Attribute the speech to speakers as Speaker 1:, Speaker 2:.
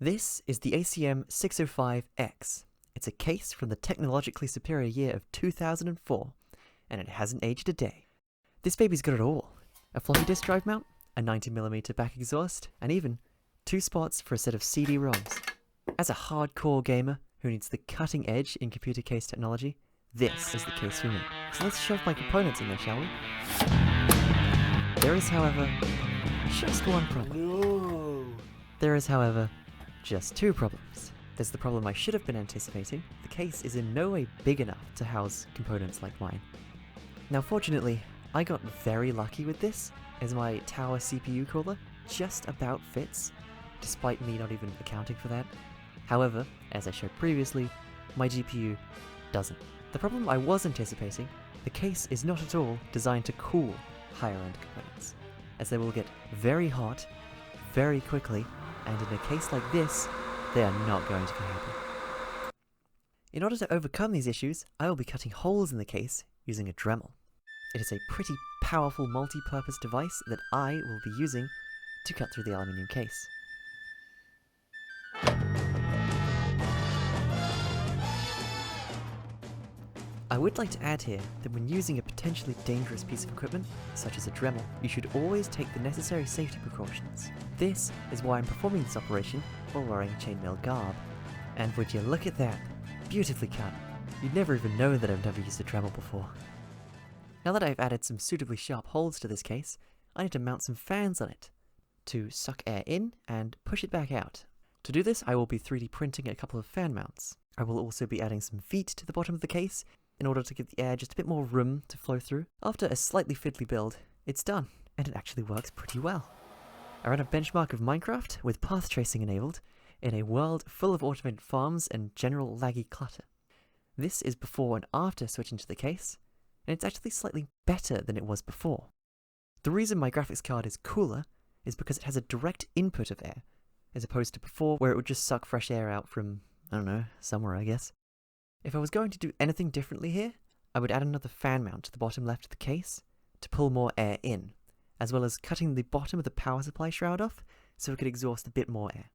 Speaker 1: This is the ACM605X. It's a case from the technologically superior year of 2004, and it hasn't aged a day. This baby's got it all. A floppy disk drive mount, a 90mm back exhaust, and even 2 spots for a set of CD-ROMs. As a hardcore gamer who needs the cutting edge in computer case technology, this is the case for me. So let's shove my components in there, shall we? There is, however, just one problem.
Speaker 2: No.
Speaker 1: There is, however, just 2 problems. There's the problem I should have been anticipating. The case is in no way big enough to house components like mine. Now fortunately, I got very lucky with this, as my Tower CPU cooler just about fits, despite me not even accounting for that. However, as I showed previously, my GPU doesn't. The problem I was anticipating, the case is not at all designed to cool higher-end components, as they will get very hot, very quickly, and in a case like this, they are not going to be happy. In order to overcome these issues, I will be cutting holes in the case using a Dremel. It is a pretty powerful multi-purpose device that I will be using to cut through the aluminium case. I would like to add here that when using a potentially dangerous piece of equipment, such as a Dremel, you should always take the necessary safety precautions. This is why I'm performing this operation while wearing chainmail garb. And would you look at that? Beautifully cut. You'd never even know that I've never used a Dremel before. Now that I've added some suitably sharp holes to this case, I need to mount some fans on it to suck air in and push it back out. To do this, I will be 3D printing a couple of fan mounts. I will also be adding some feet to the bottom of the case in order to give the air just a bit more room to flow through. After a slightly fiddly build, it's done, and it actually works pretty well. I ran a benchmark of Minecraft with path tracing enabled in a world full of automated farms and general laggy clutter. This is before and after switching to the case, and it's actually slightly better than it was before. The reason my graphics card is cooler is because it has a direct input of air, as opposed to before where it would just suck fresh air out from, I don't know, somewhere I guess. If I was going to do anything differently here, I would add another fan mount to the bottom left of the case to pull more air in, as well as cutting the bottom of the power supply shroud off so it could exhaust a bit more air.